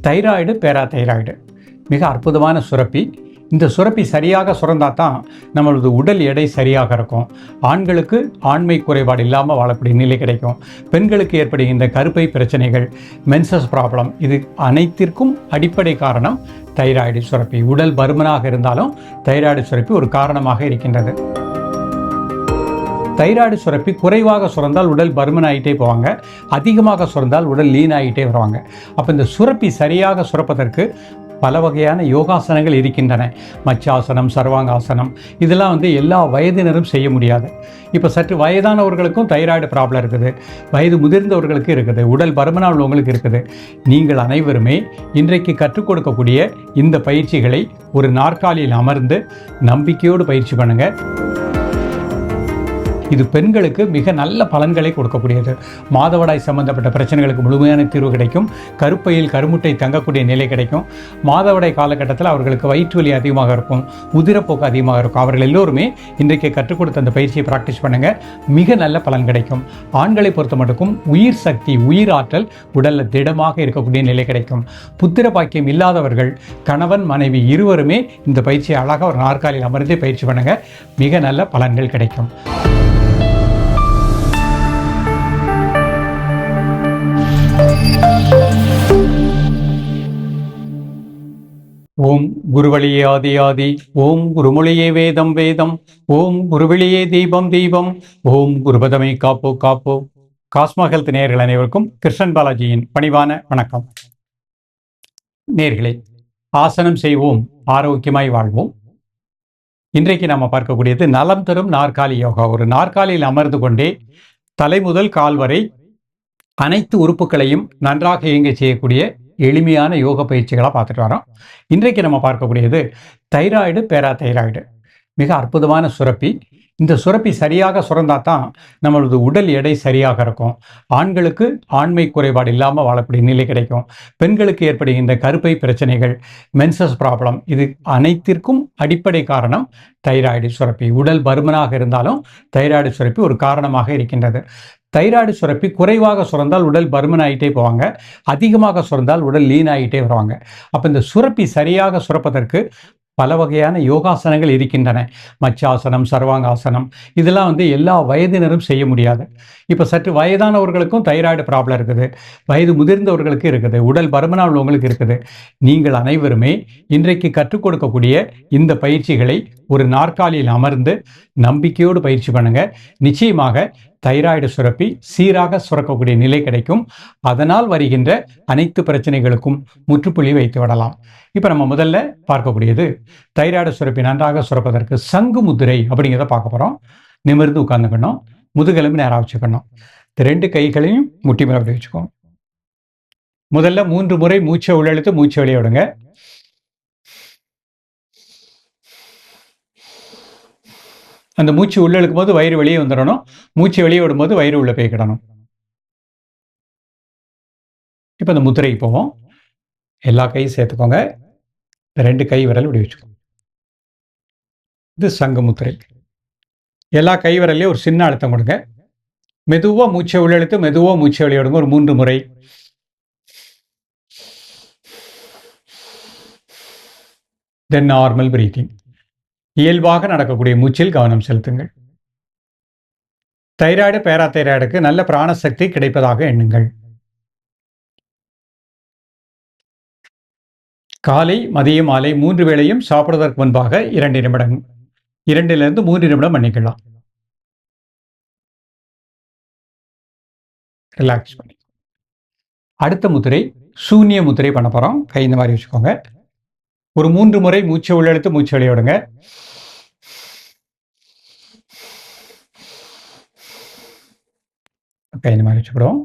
Thyroid, parathyroid மிக அற்புதமான சுரப்பி. இந்த சுரப்பி சரியாக சுரந்தால் தான் நம்மளது உடல் எடை சரியாக இருக்கும். ஆண்களுக்கு ஆண்மை குறைபாடு இல்லாமல் வாழக்கூடிய நிலை கிடைக்கும். பெண்களுக்கு ஏற்படுகின்ற கருப்பை பிரச்சனைகள், மென்சஸ் ப்ராப்ளம், இது அனைத்திற்கும் அடிப்படை காரணம் தைராய்டு சுரப்பி. உடல் பருமனாக இருந்தாலும் தைராய்டு சுரப்பி ஒரு காரணமாக இருக்கின்றது. தைராய்டு சுரப்பி குறைவாக சுரந்தால் உடல் பருமனாகிட்டே போவாங்க, அதிகமாக சுரந்தால் உடல் லீன் ஆகிட்டே வருவாங்க. அப்போ இந்த சுரப்பி சரியாக சுரப்பதற்கு பல வகையான யோகாசனங்கள் இருக்கின்றன. மச்சாசனம், சர்வாங்காசனம், இதெல்லாம் எல்லா வயதினரும் செய்ய முடியாது. இப்போ சற்று வயதானவர்களுக்கும் தைராய்டு ப்ராப்ளம் இருக்குது, வயது முதிர்ந்தவர்களுக்கு இருக்குது, உடல் பருமனாக உள்ளவங்களுக்கு இருக்குது. நீங்கள் அனைவருமே இன்றைக்கு கற்றுக் கொடுக்கக்கூடிய இந்த பயிற்சிகளை ஒரு நாற்காலியில் அமர்ந்து நம்பிக்கையோடு பயிற்சி பண்ணுங்கள். இது பெண்களுக்கு மிக நல்ல பலன்களை கொடுக்கக்கூடியது. மாதவிடாய் சம்பந்தப்பட்ட பிரச்சனைகளுக்கு முழுமையான தீர்வு கிடைக்கும். கருப்பையில் கருமுட்டை தங்கக்கூடிய நிலை கிடைக்கும். மாதவிடாய் காலகட்டத்தில் அவர்களுக்கு வயிற்று வலி அதிகமாக இருக்கும், உதிரப்போக்கு அதிகமாக இருக்கும். அவர்கள் எல்லோருமே இன்றைக்கு கற்றுக் கொடுத்த அந்த பயிற்சியை ப்ராக்டிஸ் பண்ணுங்க, மிக நல்ல பலன் கிடைக்கும். ஆண்களை பொறுத்த மட்டுக்கும் உயிர் சக்தி, உயிர் ஆற்றல் உடலில் திடமாக இருக்கக்கூடிய நிலை கிடைக்கும். புத்திர பாக்கியம் இல்லாதவர்கள் கணவன் மனைவி இருவருமே இந்த பயிற்சியை அழகாக ஒரு நாற்காலியில் அமர்ந்தே பயிற்சி பண்ணுங்க, மிக நல்ல பலன்கள் கிடைக்கும். ஓம் குருவழியே ஆதி ஆதி, ஓம் குருமொழியே வேதம் வேதம், ஓம் குருவெளியே தீபம் தீபம், ஓம் குருபதமை காப்போ காப்போ. காஸ்மா ஹெல்த் நேயர்கள் அனைவருக்கும் கிருஷ்ணன் பாலாஜியின் பணிவான வணக்கம். நேயர்களே, ஆசனம் செய்வோம், ஆரோக்கியமாய் வாழ்வோம். இன்றைக்கு நம்ம பார்க்கக்கூடியது நலம் தரும் நாற்காலி யோகா. ஒரு நாற்காலியில் அமர்ந்து கொண்டே தலை முதல் கால் வரை அனைத்து உறுப்புகளையும் நன்றாக இயங்க செய்யக்கூடிய எளிமையான யோக பயிற்சிகளாக பார்த்துட்டு வரோம். இன்றைக்கு நம்ம பார்க்கக்கூடியது தைராய்டு, பேராதைராய்டு மிக அற்புதமான சுரப்பி. இந்த சுரப்பி சரியாக சுரந்தால் தான் நம்மளது உடல் எடை சரியாக இருக்கும். ஆண்களுக்கு ஆண்மை குறைபாடு இல்லாமல் வாழக்கூடிய நிலை கிடைக்கும். பெண்களுக்கு ஏற்படுகின்ற கருப்பை பிரச்சனைகள், மென்சஸ் ப்ராப்ளம், இது அனைத்திற்கும் அடிப்படை காரணம் தைராய்டு சுரப்பி. உடல் பருமனாக இருந்தாலும் தைராய்டு சுரப்பி ஒரு காரணமாக இருக்கின்றது. தைராய்டு சுரப்பி குறைவாக சுரந்தால் உடல் பருமனாகிட்டே போவாங்க, அதிகமாக சுரந்தால் உடல் லீன் ஆகிட்டே வருவாங்க. அப்போ இந்த சுரப்பி சரியாக சுரப்பதற்கு பல வகையான யோகாசனங்கள் இருக்கின்றன. மச்சாசனம், சர்வாங்காசனம், இதெல்லாம் எல்லா வயதினரும் செய்ய முடியாது. இப்போ சற்று வயதானவர்களுக்கும் தைராய்டு ப்ராப்ளம் இருக்குது, வயது முதிர்ந்தவர்களுக்கு இருக்குது, உடல் பருமனாக உள்ளவங்களுக்கு இருக்குது. நீங்கள் அனைவருமே இன்றைக்கு கற்றுக் கொடுக்கக்கூடிய இந்த பயிற்சிகளை ஒரு நாற்காலியில் அமர்ந்து நம்பிக்கையோடு பயிற்சி பண்ணுங்க. நிச்சயமாக தைராய்டு சுரப்பி சீராக சுரக்கக்கூடிய நிலை கிடைக்கும். அதனால் வருகின்ற அனைத்து பிரச்சனைகளுக்கும் முற்றுப்புள்ளி வைத்து விடலாம். இப்போ நம்ம முதல்ல பார்க்கக்கூடியது தைராய்டு சுரப்பி நன்றாக சுரப்பதற்கு சங்கு முத்திரை அப்படிங்கிறத பார்க்க போகிறோம். நிமிர்ந்து உட்கார்ந்துக்கணும், முதுகெலும்பு நேராக வச்சுக்கணும், ரெண்டு கைகளையும் முட்டி மேலே அப்படி வச்சுக்கோங்க. முதல்ல 3 முறை மூச்சை உள்ளெழுத்து மூச்சை வெளியே விடுங்க. அந்த மூச்சு உள்ள இழுக்கும் போது வயிறு வெளியே வந்துடணும், மூச்சு வெளியே விடும்போது வயிறு உள்ள போய்க்கிடணும். இப்போ இந்த முத்திரைக்கு போவோம். எல்லா கையும் சேர்த்துக்கோங்க, 2 கை விரல் இப்படி வச்சுக்கோங்க. இது சங்கு முத்திரை. எல்லா கை விரல்லையும் ஒரு சின்ன அழுத்தம் கொடுங்க. மெதுவாக மூச்சை உள்ளெழுத்து மெதுவாக மூச்சை வெளியே விடுங்க. ஒரு 3 முறை. தென் நார்மல் பிரீத்திங். இயல்பாக நடக்கக்கூடிய மூச்சில் கவனம் செலுத்துங்கள். தைராய்டு, பேராதைராய்டுக்கு நல்ல பிராணசக்தி கிடைப்பதாக எண்ணுங்கள். காலை, மதியம், மாலை 3 வேளையும் சாப்பிடுவதற்கு முன்பாக 2 நிமிடம், 2லிருந்து 3 நிமிடம் பண்ணிக்கலாம். ரிலாக்ஸ் பண்ணி அடுத்த முத்திரை சூன்ய முத்திரை பண்ண போகிறோம். கை இந்த மாதிரி வச்சுக்கோங்க. ஒரு 3 முறை மூச்சை உள்ளெழுத்து மூச்சை வெளியே விடுங்க. கை இந்த மாதிரி வச்சுக்கிடுவோம்.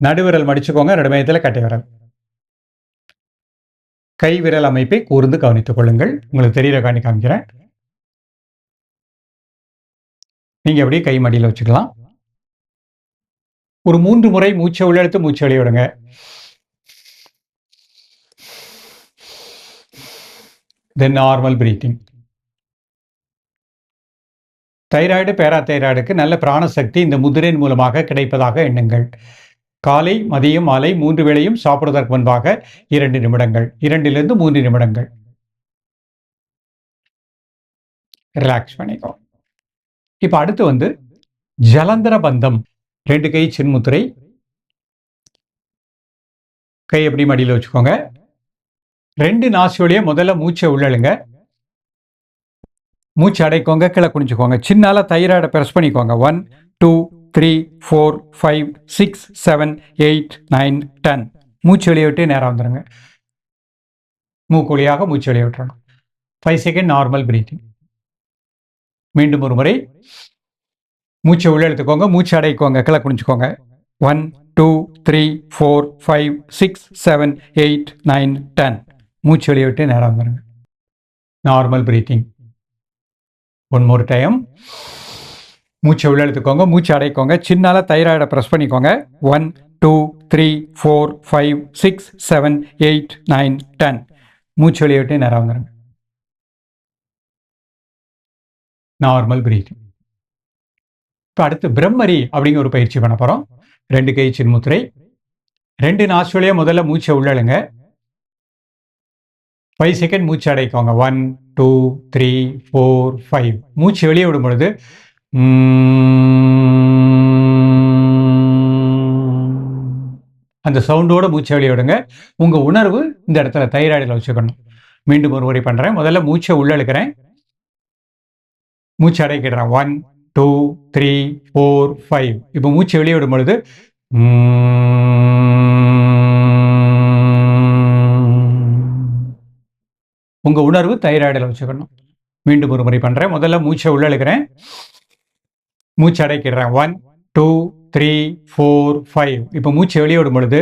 நடுவிரல் மடிச்சுக்கோங்க, நடுமையத்தில் கட்டை விரல். கை விரல் அமைப்பை கூர்ந்து கவனித்துக் கொள்ளுங்கள். உங்களுக்கு தெரியற காமிக்கிறேன். நீங்க அப்படியே கை மடியில் வச்சுக்கலாம். ஒரு 3 முறை மூச்சை உள்ளெழுத்து மூச்சை வெளியே விடுங்க. தென் நார்மல் பிரீத்திங். தைராய்டு, பேராதைராய்டுக்கு நல்ல பிராணசக்தி இந்த முதிரையின் மூலமாக கிடைப்பதாக எண்ணுங்கள். காலை மதியம் மாலை 3 வேளையும் சாப்பிடுவதற்கு முன்பாக 2 நிமிடங்கள், 2லிருந்து 3 நிமிடங்கள் ரிலாக்ஸ் பண்ணிக்கோ. இப்ப அடுத்து வந்து ஜலந்தர பந்தம். 2 கை சின்முத்திரை, கை எப்படி மடியில் வச்சுக்கோங்க. 2 நாசியோடைய முதல்ல மூச்சை உள்ளழுங்க, மூச்சு அடைக்கோங்க, கீழே குனிஞ்சுக்கோங்க. சின்னால தைராய்டை பிரஸ் பண்ணிக்கோங்க. 1 2 3 4 5 6 7 8 9 10. மூச்சு வெளியே விட்டு நேரம் வந்துடுங்க. மூக்கு வழியாக மூச்சு வெளியே விட்டுறணும். 5 செகண்ட் நார்மல் பிரீத்திங். மீண்டும் ஒரு முறை மூச்சை உள்ள எடுத்துக்கோங்க, மூச்சு அடைக்கோங்க, கீழே குனிஞ்சுக்கோங்க. 1 2 3 4 5 6 7 8 9 10. மூச்சு வெளியே விட்டு நேரம் வந்துடுங்க. Normal breathing. One more time. மூச்சை உள்ள எடுத்துக்கோங்க, மூச்சு அடைக்கோங்க, சின்னால தைராய்டை பிரஸ் பண்ணிக்கோங்க. 1 2 3 4 5 6 7 8 9 10. மூச்சு வெளியே விட்டு நேரம் வந்துடுங்க. Normal breathing. இப்போ அடுத்து பிரம்மரி அப்படிங்கிற ஒரு பயிற்சி பண்ண போகிறோம். 2 கை சின்முத்திரை, 2 நாசியோடைய முதல்ல மூச்சை உள்ளழுங்க, 5 செகண்ட் மூச்சு அடைக்கோங்க. 1 2 3 4 5. மூச்சு வெளியே விடும் பொழுது அந்த சவுண்டோட மூச்சை வெளியே விடுங்க. உங்க உணர்வு இந்த இடத்துல தைராய்டில் வச்சுக்கணும். மீண்டும் ஒரு முறை பண்றேன். முதல்ல மூச்சை உள்ளழுக்கிறேன், மூச்சு அடைக்கிறேன். 1 2 3 4 5. இப்போ மூச்சு வெளியே விடும் பொழுது உங்க உணர்வு தைராய்டில் வச்சுக்கணும். மீண்டும் ஒரு முறை பண்றேன். முதல்ல மூச்சை உள்ளழுக்கிறேன், மூச்சு அடைக்கிறேன். 1 2 3 4 5. இப்போ மூச்சு வெளியே விடும் பொழுது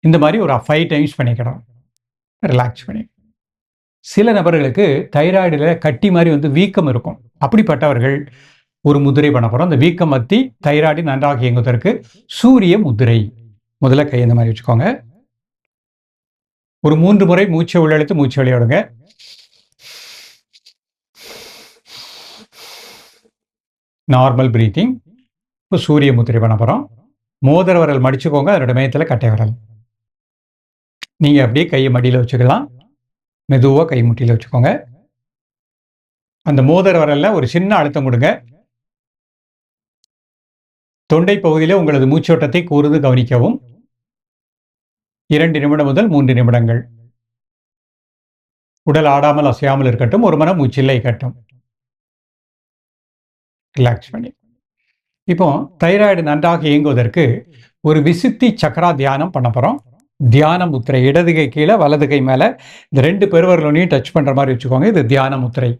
இந்த மாதிரி ஒரு 5 டைம்ஸ் பண்ணிக்கிறோம். ரிலாக்ஸ் பண்ணி. சில நபர்களுக்கு தைராய்டில் கட்டி மாதிரி வந்து வீக்கம் இருக்கும். அப்படிப்பட்டவர்கள் ஒரு முதிரை பண்ண போகிறோம். அந்த வீக்கம் மத்தி தைராய்டு நன்றாக இயங்குவதற்கு சூரிய முதிரை. முதல்ல கை இந்த மாதிரி வச்சுக்கோங்க. ஒரு 3 முறை மூச்சை உள்ளெழுத்து மூச்சு வெளியே விடுங்க. Normal breathing. இப்போ சூரிய முதிரை பண்ண போகிறோம். மோதிர விரல் மடிச்சுக்கோங்க, அதோட மையத்தில் கட்டை விரல். நீங்கள் அப்படியே கையை மடியில் வச்சுக்கலாம், மெதுவாக கை முட்டியில் வச்சுக்கோங்க. அந்த மோதிர விரலில் ஒரு சின்ன அழுத்தம் கொடுங்க. தொண்டை பகுதியில் உங்களது மூச்சோட்டத்தை கூர்ந்து கவனிக்கவும். 2 நிமிடம் முதல் 3 நிமிடங்கள். உடல் ஆடாமல் அசையாமல் இருக்கட்டும். ஒரு மனம் மூச்சில்லை இருக்கட்டும். ரிலாக்ஸ் பண்ணி. இப்போ தைராய்டு நன்றாக இயங்குவதற்கு ஒரு விசுத்தி சக்கரா தியானம் பண்ண போகிறோம். தியான முத்திரை. இடது கை கீழே, வலது கை மேலே, இந்த 2 பெருவர்களையும் டச் பண்ணுற மாதிரி வச்சுக்கோங்க. இது தியான முத்திரை.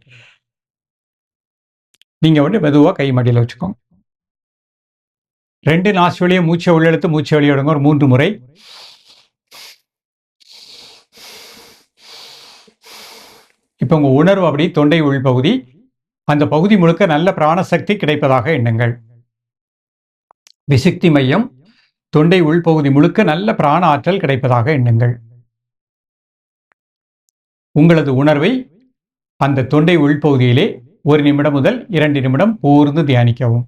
நீங்கள் வந்து மெதுவாக கை மடியில் வச்சுக்கோங்க. 2 நாசி வழியே மூச்சை உள்ளெழுத்து மூச்சை வெளியே விடுங்க. ஒரு 3 முறை. இப்போ உங்கள் உணர்வு அப்படி தொண்டை உள்பகுதி, அந்த பகுதி முழுக்க நல்ல பிராணசக்தி கிடைப்பதாக எண்ணுங்கள். விசுக்தி மையம், தொண்டை உள்பகுதி முழுக்க நல்ல பிராண ஆற்றல் கிடைப்பதாக எண்ணுங்கள். உங்களது உணர்வை அந்த தொண்டை உள்பகுதியிலே 1 நிமிடம் முதல் 2 நிமிடம் கூர்ந்து தியானிக்கவும்.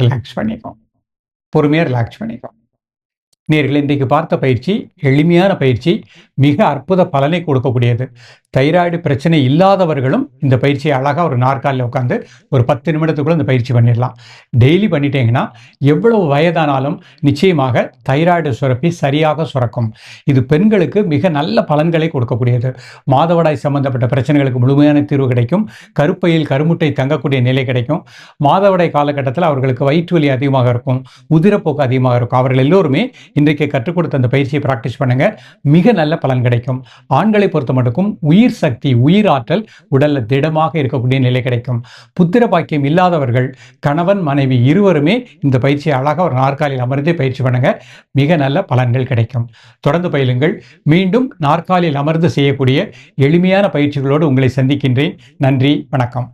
ரிலாக்ஸ் பண்ணிக்கோம். பொறுமையாக ரிலாக்ஸ் பண்ணிக்கோம். நேயர்களே, இன்றைக்கு பார்த்த பயிற்சி எளிமையான பயிற்சி, மிக அற்புத பலனை கொடுக்கக்கூடியது. தைராய்டு பிரச்சனை இல்லாதவர்களும் இந்த பயிற்சியை அழகாக ஒரு நாற்காலில் உட்காந்து ஒரு 10 நிமிடத்துக்குள்ள இந்த பயிற்சி பண்ணிடலாம். டெய்லி பண்ணிட்டீங்கன்னா எவ்வளவு வயதானாலும் நிச்சயமாக தைராய்டு சுரப்பி சரியாக சுரக்கும். இது பெண்களுக்கு மிக நல்ல பலன்களை கொடுக்கக்கூடியது. மாதவிடாய் சம்பந்தப்பட்ட பிரச்சனைகளுக்கு முழுமையான தீர்வு கிடைக்கும். கருப்பையில் கருமுட்டை தங்கக்கூடிய நிலை கிடைக்கும். மாதவிடாய் காலகட்டத்தில் அவர்களுக்கு வயிற்று வலி அதிகமாக இருக்கும், உதிரப்போக்கு அதிகமாக இருக்கும். அவர்கள் எல்லோருமே இன்றைக்கு கற்றுக் கொடுத்த அந்த பயிற்சியை பிராக்டிஸ் பண்ணுங்க, மிக நல்ல பலன் கிடைக்கும். ஆண்களை பொறுத்த மட்டுக்கும் உயிர் சக்தி, உயிர் ஆற்றல் உடல்ல திடமாக இருக்கக்கூடிய நிலை கிடைக்கும். புத்திர பாக்கியம் இல்லாதவர்கள் கணவன் மனைவி இருவருமே இந்த பயிற்சியை அழகாக ஒரு நாற்காலியில் அமர்ந்து பயிற்சி பண்ணுங்க, மிக நல்ல பலன்கள் கிடைக்கும். தொடர்ந்து பயிலுங்கள். மீண்டும் நாற்காலியில் அமர்ந்து செய்யக்கூடிய எளிமையான பயிற்சிகளோடு உங்களை சந்திக்கின்றேன். நன்றி, வணக்கம்.